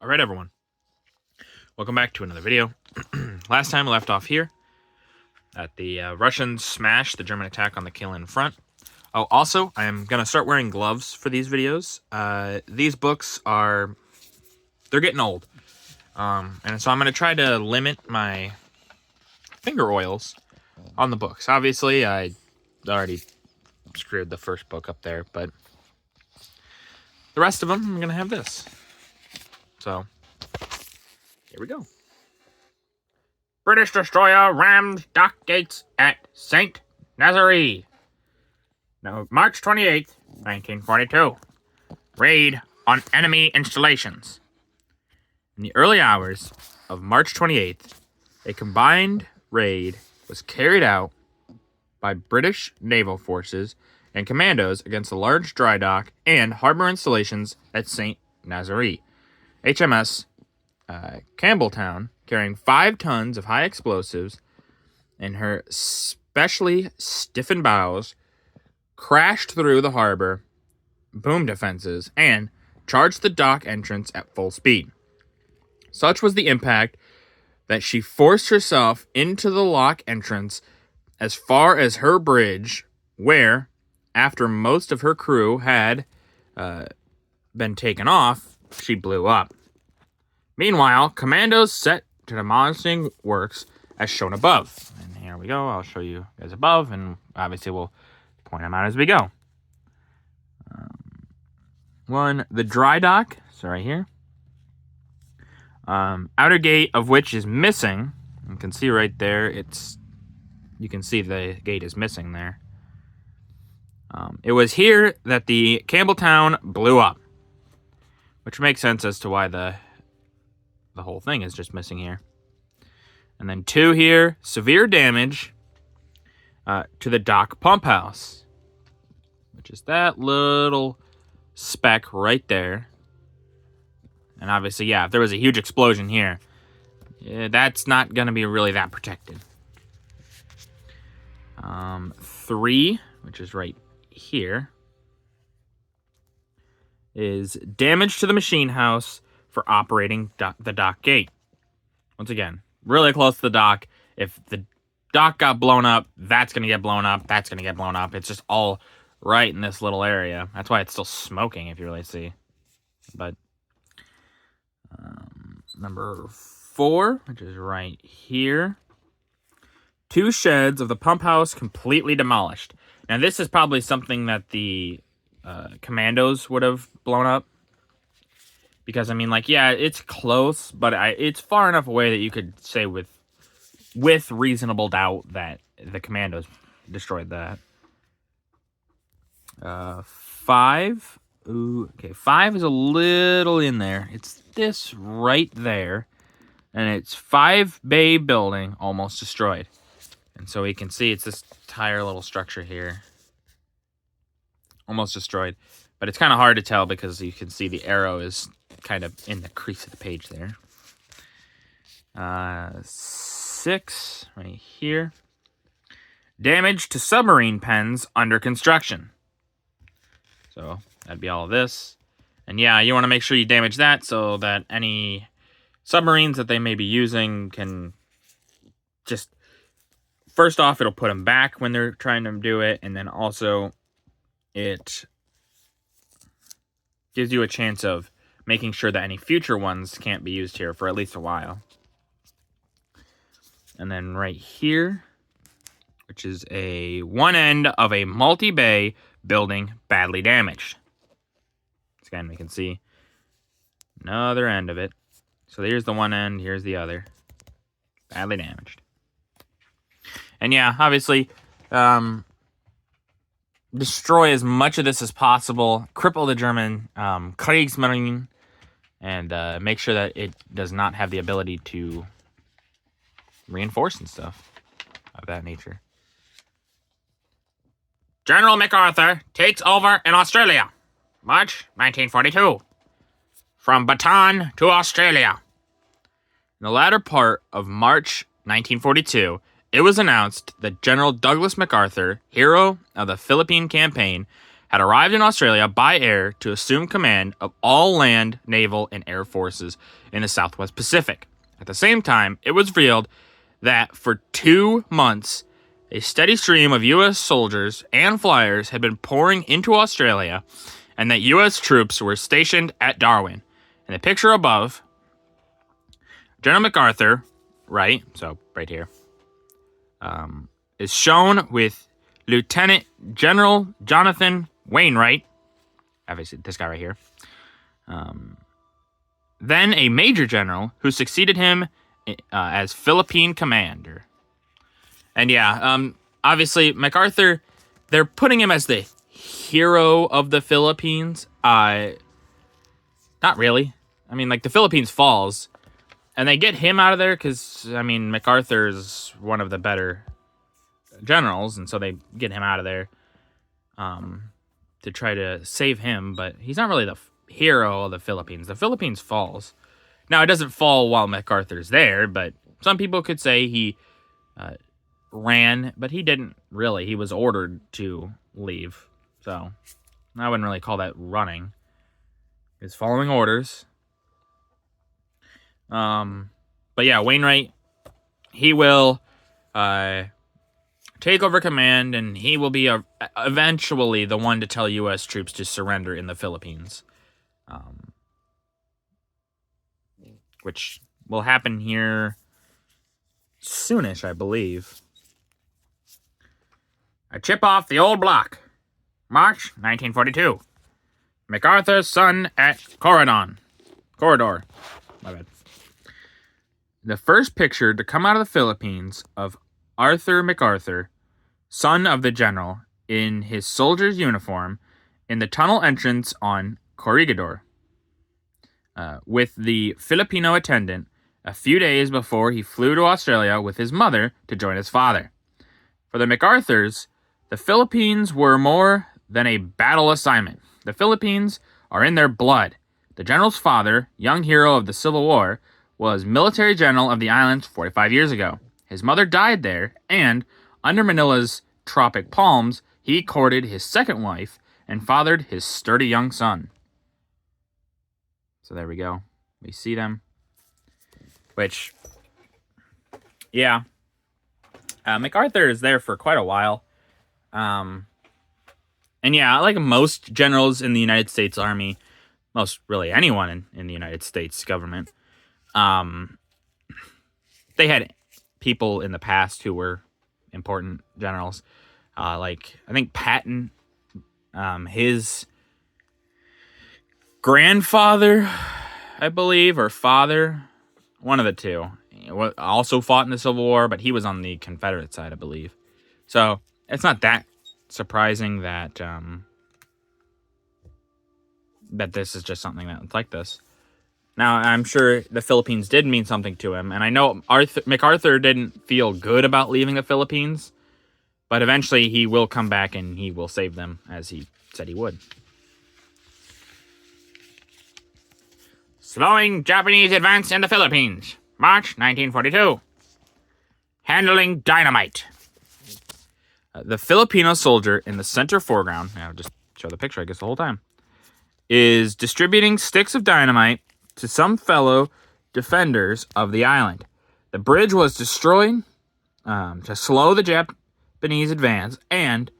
All right, everyone. Welcome back to another video. Last time we left off here at the Russians smash the German attack on the Coron front. Oh, also, I am going to start wearing gloves for these videos. These books they're getting old. And so I'm going to try to limit my finger oils on the books. Obviously, I already screwed the first book up there, but the rest of them, I'm going to have this. So, here we go. British destroyer rams dock gates at St. Nazaire. Now, March 28th, 1942. Raid on enemy installations. In the early hours of March 28th, a combined raid was carried out by British naval forces and commandos against the large dry dock and harbor installations at St. Nazaire. HMS Campbelltown, carrying 5 tons of high explosives, and her specially stiffened bows crashed through the harbor boom defenses and charged the dock entrance at full speed. Such was the impact that she forced herself into the lock entrance as far as her bridge, where, after most of her crew had been taken off, she blew up. Meanwhile, commandos set to demolishing works as shown above. And here we go. I'll show you guys above, and obviously we'll point them out as we go. The dry dock. So right here. Outer gate of which is missing. You can see right there. You can see the gate is missing there. It was here that the Campbelltown blew up, which makes sense as to why the whole thing is just missing here. And then 2 here, severe damage to the dock pump house, which is that little speck right there. And obviously, yeah, if there was a huge explosion here, that's not going to be really that protected. 3, which is right here, is damage to the machine house for operating the dock gate. Once again, really close to the dock. If the dock got blown up, that's going to get blown up. That's going to get blown up. It's just all right in this little area. That's why it's still smoking, if you really see. But number 4, which is right here. 2 sheds of the pump house completely demolished. Now, this is probably something that the commandos would have blown up. Because, I mean, like, yeah, it's close, but it's far enough away that you could say with reasonable doubt that the commandos destroyed that. 5. Ooh, okay, 5 is a little in there. It's this right there. And it's 5 bay building almost destroyed. And so we can see it's this entire little structure here. Almost destroyed. But it's kind of hard to tell because you can see the arrow is kind of in the crease of the page there. 6, right here. Damage to submarine pens under construction. So that'd be all of this. And yeah, you want to make sure you damage that so that any submarines that they may be using can just... First off, it'll put them back when they're trying to do it. And then also, it gives you a chance of making sure that any future ones can't be used here for at least a while. And then right here, which is one end of a multi-bay building badly damaged. Again, we can see another end of it. So here's the one end, here's the other. Badly damaged. And yeah, obviously, destroy as much of this as possible, cripple the German Kriegsmarine, and make sure that it does not have the ability to reinforce and stuff of that nature. General MacArthur takes over in Australia, March 1942. From Bataan to Australia. In the latter part of March 1942, it was announced that General Douglas MacArthur, hero of the Philippine campaign, had arrived in Australia by air to assume command of all land, naval, and air forces in the Southwest Pacific. At the same time, it was revealed that for 2 months, a steady stream of U.S. soldiers and flyers had been pouring into Australia, and that U.S. troops were stationed at Darwin. In the picture above, General MacArthur, right here, is shown with Lieutenant General Jonathan Wainwright, obviously this guy right here, then a major general who succeeded him as Philippine commander. And obviously MacArthur, they're putting him as the hero of the Philippines. Not really. I mean, like, the Philippines falls, and they get him out of there because, I mean, MacArthur's one of the better generals, and so they get him out of there to try to save him, but he's not really the hero of the Philippines. The Philippines falls. Now, it doesn't fall while MacArthur's there, but some people could say he ran, but he didn't really. He was ordered to leave, so I wouldn't really call that running. He's following orders. But yeah, Wainwright, he will take over command, and he will be eventually the one to tell U.S. troops to surrender in the Philippines, which will happen here soonish, I believe. A chip off the old block. March 1942. MacArthur's Son at Coron. Corridor. My bad. The first picture to come out of the Philippines of Arthur MacArthur, son of the general, in his soldier's uniform, in the tunnel entrance on Corregidor, with the Filipino attendant, a few days before he flew to Australia with his mother to join his father. For the MacArthurs, the Philippines were more than a battle assignment. The Philippines are in their blood. The general's father, young hero of the Civil War, was military general of the islands 45 years ago. His mother died there, and under Manila's tropic palms, he courted his second wife and fathered his sturdy young son. So there we go. We see them. Which, yeah. MacArthur is there for quite a while. And yeah, like most generals in the United States Army, most really anyone in the United States government, they had people in the past who were important generals. Like, I think Patton, his grandfather, I believe, or father, one of the two, also fought in the Civil War, but he was on the Confederate side, I believe. So it's not that surprising that that this is just something that's like this. Now, I'm sure the Philippines did mean something to him, and I know MacArthur didn't feel good about leaving the Philippines, but eventually he will come back and he will save them, as he said he would. Slowing Japanese advance in the Philippines, March 1942. Handling dynamite. The Filipino soldier in the center foreground, I'll just show the picture, I guess, the whole time, is distributing sticks of dynamite to some fellow defenders of the island. The bridge was destroyed to slow the Japanese advance and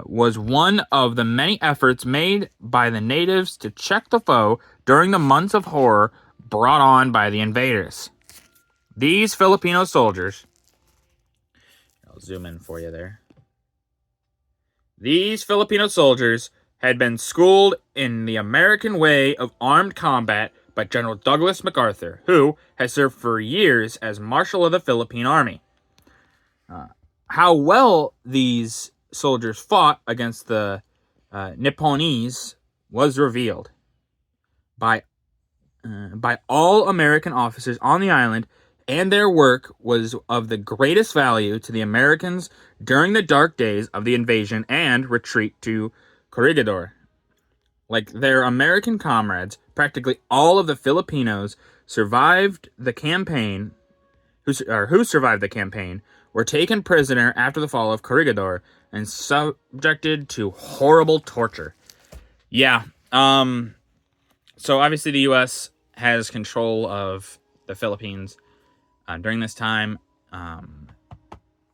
was one of the many efforts made by the natives to check the foe during the months of horror brought on by the invaders. These Filipino soldiers, I'll zoom in for you there. These Filipino soldiers had been schooled in the American way of armed combat by General Douglas MacArthur, who has served for years as Marshal of the Philippine Army. How well these soldiers fought against the Nipponese was revealed by all American officers on the island, and their work was of the greatest value to the Americans during the dark days of the invasion and retreat to Corregidor. Like their American comrades, practically all of the Filipinos survived the campaign, who survived the campaign, were taken prisoner after the fall of Corregidor and subjected to horrible torture. Yeah. So obviously the U.S. has control of the Philippines during this time.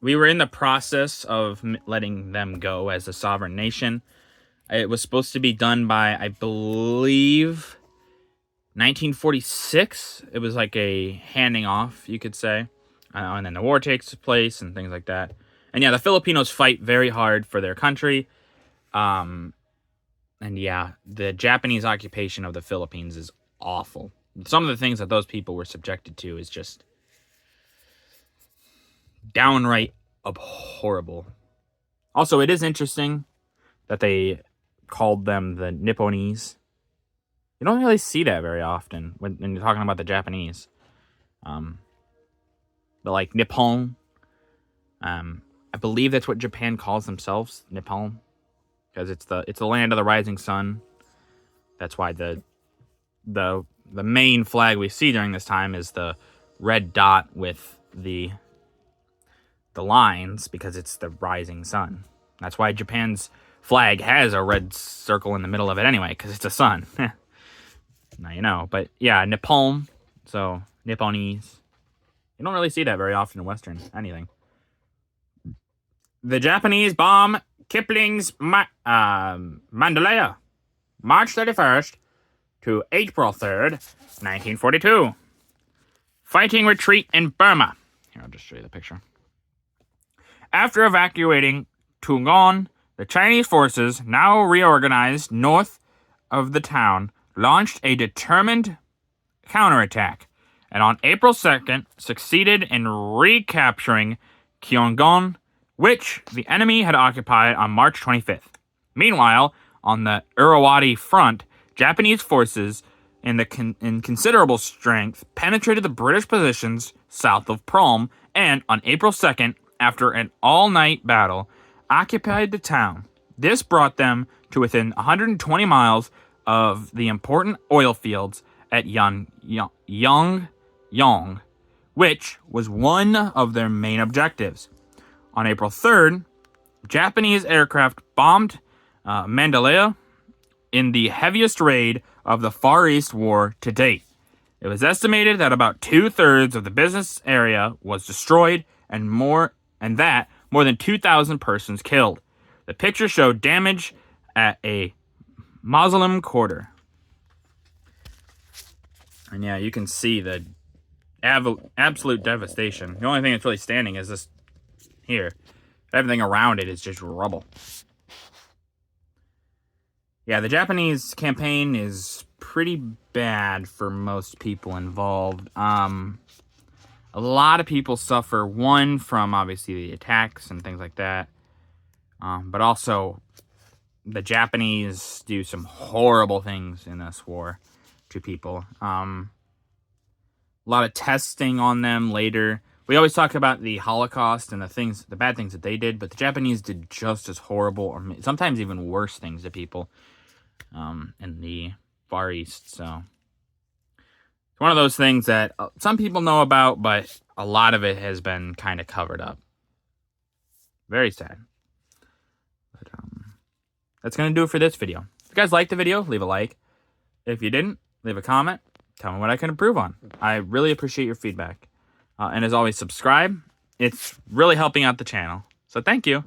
We were in the process of letting them go as a sovereign nation. It was supposed to be done by, I believe, 1946. It was like a handing off, you could say. And then the war takes place and things like that. And yeah, the Filipinos fight very hard for their country. And yeah, the Japanese occupation of the Philippines is awful. Some of the things that those people were subjected to is just downright horrible. Also, it is interesting that they called them the Nipponese. You don't really see that very often when you're talking about the Japanese. But like Nippon, I believe that's what Japan calls themselves, Nippon, because it's the land of the rising sun. That's why the main flag we see during this time is the red dot with the lines, because it's the rising sun. That's why Japan's flag has a red circle in the middle of it anyway, because it's a sun. Now you know. But yeah, Nippon, so Nipponese. You don't really see that very often in Western anything. The Japanese bomb Kipling's Mandalaya, March 31st to April 3rd, 1942. Fighting retreat in Burma. Here, I'll just show you the picture. After evacuating Tungon, the Chinese forces, now reorganized north of the town, launched a determined counterattack, and on April 2nd succeeded in recapturing Kyongon, which the enemy had occupied on March 25th. Meanwhile, on the Irrawaddy front, Japanese forces in considerable strength penetrated the British positions south of Prome, and on April 2nd, after an all-night battle, occupied the town. This brought them to within 120 miles of the important oil fields at Yongyong, which was one of their main objectives. On April 3rd, Japanese aircraft bombed Mandalaya in the heaviest raid of the Far East War to date. It was estimated that about 2/3 of the business area was destroyed, and more than 2,000 persons killed. The picture showed damage at a Muslim quarter. And yeah, you can see the absolute devastation. The only thing that's really standing is this here. Everything around it is just rubble. Yeah, the Japanese campaign is pretty bad for most people involved. A lot of people suffer, one, from obviously the attacks and things like that. But also, the Japanese do some horrible things in this war to people. A lot of testing on them later. We always talk about the Holocaust and the bad things that they did, but the Japanese did just as horrible, or sometimes even worse things to people in the Far East. So it's one of those things that some people know about, but a lot of it has been kind of covered up. Very sad. But that's going to do it for this video. If you guys liked the video, leave a like. If you didn't, leave a comment. Tell me what I can improve on. I really appreciate your feedback. And as always, subscribe. It's really helping out the channel. So thank you.